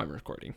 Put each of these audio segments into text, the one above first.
I'm recording.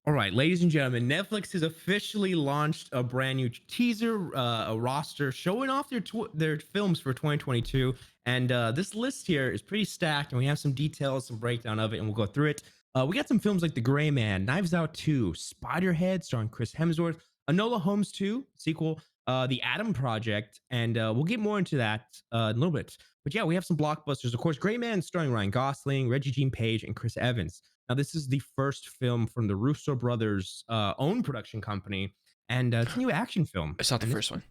All right, ladies and gentlemen, Netflix has officially launched a brand new teaser, a roster showing off their films for 2022. And this list here is pretty stacked, and we have some details, some breakdown of it, and we'll go through it. We got some films like The Gray Man, Knives Out 2, Spiderhead, starring Chris Hemsworth, Enola Holmes 2 sequel, The Adam Project, and we'll get more into that in a little bit. But yeah, we have some blockbusters. Of course, Gray Man starring Ryan Gosling, Reggie Jean Page, and Chris Evans. Now, this is the first film from the Russo brothers' own production company, and it's a new action film. It's not the And first one.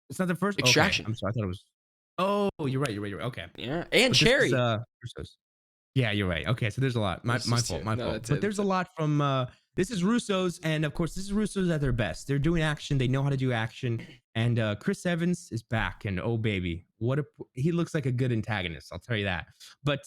it's not the first. Okay, Extraction. I'm sorry. I thought it was. Oh, you're right. You're right. You're right. Okay, Yeah, and but this is Cherry. Russo's. Yeah, you're right. Okay, so there's a lot. My It's my just fault. two. My No, fault. that's But it. there's That's a it. lot from. This is Russo's, and of course, this is Russo's at their best. They're doing action. They know how to do action. And Chris Evans is back, and oh baby, he looks like a good antagonist. I'll tell you that. But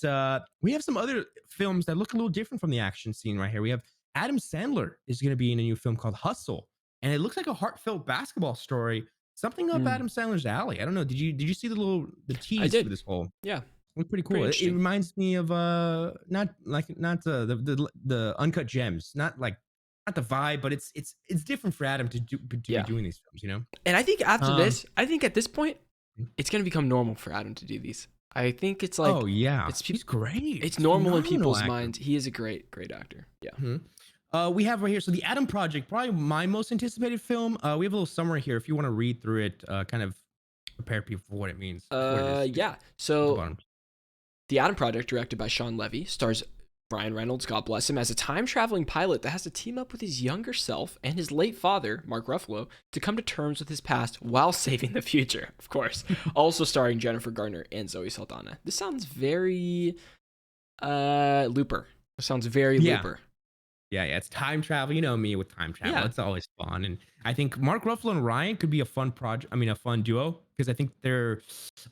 we have some other films that look a little different from the action scene right here. We have Adam Sandler is going to be in a new film called Hustle, and it looks like a heartfelt basketball story. Something up Mm, Adam Sandler's alley. I don't know. Did you see the I tease for did. this whole? Yeah, Look pretty pretty cool. It interesting. reminds me of not the Uncut Gems, not the vibe, but it's different for Adam to be Yeah, doing these films, you know. and I think after Um. this, I think at this point, it's gonna become normal for Adam to do these. I think it's Oh like yeah, it's he's great. it's He's normal in phenomenal people's actor. minds. He is a great actor. Yeah. Mhm. We have right here. So the Adam Project, probably my most anticipated film. We have a little summary here if you want to read through it. Kind of prepare people for what it means, what it is Yeah. at the So bottom. The Adam Project, directed by Sean Levy, stars Ryan Reynolds, God bless him, as a time-traveling pilot that has to team up with his younger self and his late father, Mark Ruffalo, to come to terms with his past while saving the future, of course. Also starring Jennifer Garner and Zoe Saldana. This sounds very Looper. It sounds very Yeah. Looper. Yeah, it's time travel. You know me with time travel. Yeah. It's always fun. And I think Mark Ruffalo and Ryan could be a fun project. I mean, a fun duo because I think I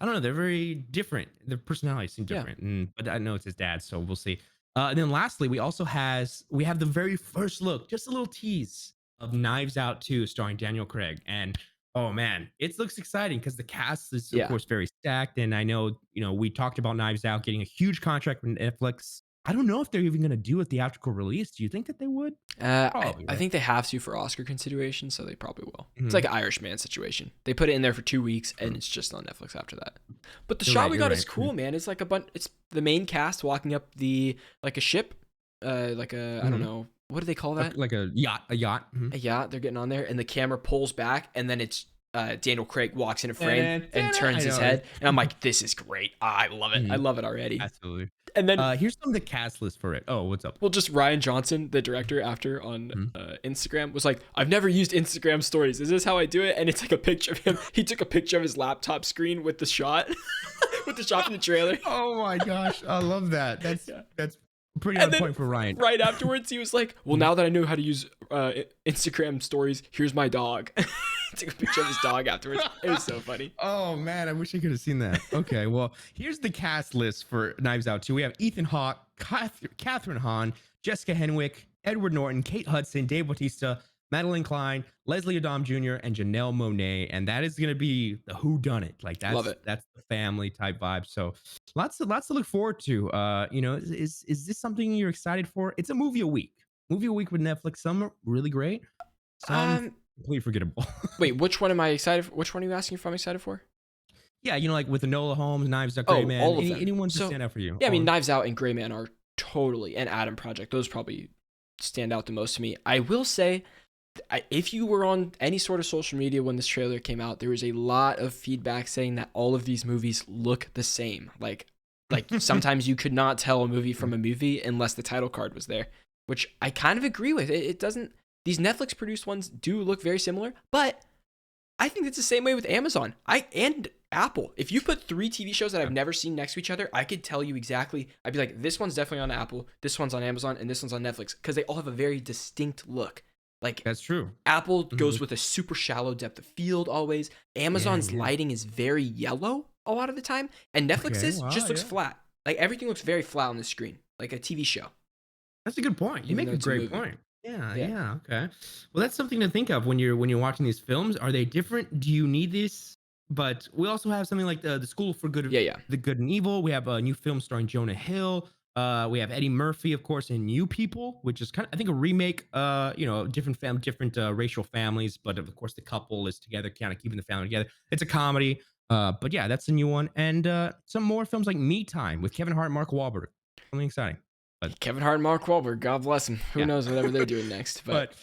don't know, they're very different. Their personalities seem Yeah. different. But I know it's his dad, so we'll see. And then lastly, we have the very first look, just a little tease of Knives Out 2 starring Daniel Craig. And oh man, it looks exciting because the cast is of Yeah. course very stacked. And I know, we talked about Knives Out getting a huge contract with Netflix. I don't know if they're even going to do a theatrical release. Do you think that they would? Probably, I right? think they have to for Oscar consideration, so they probably will. It's Mhm. like an Irishman situation. They put it in there for 2 weeks, and True. it's just on Netflix after that. But the You're shot right. we You're got right. is cool, man. It's like a bunch. It's the main cast walking up the like a ship, I don't Mhm. know, what do they call that? Like a yacht. A yacht. Mhm. A yacht. They're getting on there, and the camera pulls back, and then it's Daniel Craig walks in a frame and turns I his know. head, and I'm like, this is great. I love it. I Mhm. love it already. Absolutely. And then Here's some of the cast list for it. Oh, what's up? well, just Ryan Johnson, the director, after on Mhm. Instagram, was like, I've never used Instagram stories. Is this how I do it? And it's like a picture of him. He took a picture of his laptop screen with the shot, with the shot from the trailer. Oh my gosh, I love that. Yeah. That's pretty And on then point for Ryan. right afterwards, he was like, well, now that I know how to use Instagram stories, here's my dog. He took a picture of his dog afterwards. It was so funny. Oh man, I wish I could have seen that. Okay, well, here's the cast list for Knives Out 2. We have Ethan Hawke, Catherine Hahn, Jessica Henwick, Edward Norton, Kate Hudson, Dave Bautista, Madeline Klein, Leslie Odom Jr., and Janelle Monáe. And that is going to be the who done it. Like Love it. that's the family type vibe. So lots to look forward to. Is this something you're excited for? It's a movie a week. Movie a week with Netflix. Some are really great. Some Um, completely forgettable. Wait, which one am I excited for? Which one are you asking if I'm excited for? Yeah, like with Enola Holmes, Knives Out, Gray Oh, Man. all of them. Anyone to So, stand out for you? yeah, I mean, All- Knives Out and Gray Man are totally, and Adam Project, those probably stand out the most to me. I will say, if you were on any sort of social media when this trailer came out, there was a lot of feedback saying that all of these movies look the same. Like sometimes you could not tell a movie from a movie unless the title card was there, which I kind of agree with. It doesn't. These Netflix produced ones do look very similar, but I think it's the same way with Amazon. And Apple. If you put 3 TV shows that I've never seen next to each other, I could tell you exactly. I'd be like, this one's definitely on Apple, this one's on Amazon, and this one's on Netflix, because they all have a very distinct look. Like That's true. Apple Mhm. goes with a super shallow depth of field always. Amazon's Yeah. lighting is very yellow a lot of the time, and Netflix's Okay, wow, just looks yeah. flat. Like everything looks very flat on the screen, like a TV show. That's a good point. You Even make though a it's a great movie. point. Yeah, Yeah. yeah, okay. Well, that's something to think of when you're watching these films. Are they different? Do you need this? But we also have something like the School for Good, Yeah. the Good and Evil. We have a new film starring Jonah Hill, We have Eddie Murphy, of course, in You People, which is kind of, I think, a remake. Different racial families, but of course the couple is together, kind of keeping the family together. It's a comedy. But yeah, that's the new one, and some more films like Me Time with Kevin Hart, and Mark Wahlberg. Something exciting. But Kevin Hart and Mark Wahlberg, God bless them. Who yeah, knows whatever they're doing next? But but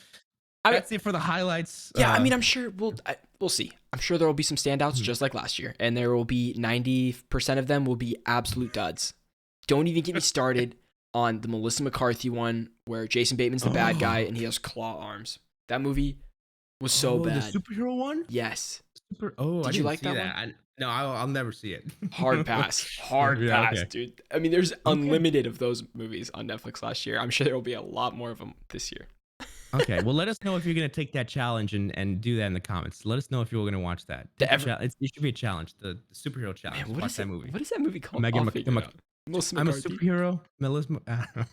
I mean, that's it for the highlights. yeah, I mean, I'm sure we'll see. I'm sure there will be some standouts Mhm. just like last year, and there will be 90% of them will be absolute duds. Don't even get me started on the Melissa McCarthy one where Jason Bateman's the bad guy Oh, and he has claw arms. That movie was so oh, the bad. superhero one. Yes. Oh, I Did you didn't like see that one? that. No, I'll never see it. Hard pass. Hard Yeah. pass, Okay. dude. I mean, there's Okay. unlimited of those movies on Netflix last year. I'm sure there will be a lot more of them this year. Okay. Well, let us know if you're gonna take that challenge and do that in the comments. Let us know if you're gonna watch that. The ever It should be a challenge. The superhero challenge. Man, what Watch is that it? movie. What is that movie called? I'll Megan Mc, the figure it Mc, out. Melissa I'm a McCarthy. superhero. Melissa. I don't know.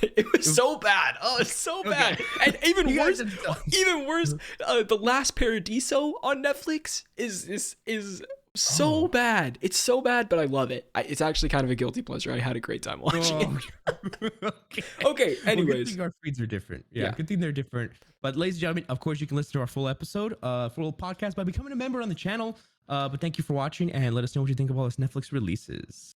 It was so bad. Oh, it's so bad. Okay. And even You worse, guys are- even worse, The Last Paradiso on Netflix is so Oh. bad. It's so bad, but I love it. It's actually kind of a guilty pleasure. I had a great time watching it. Okay. Okay, Well, good anyways. thing our feeds are different. Yeah, Yeah. good thing they're different. But ladies and gentlemen, of course, you can listen to our full episode, full podcast by becoming a member on the channel. But thank you for watching, and let us know what you think of all this Netflix releases.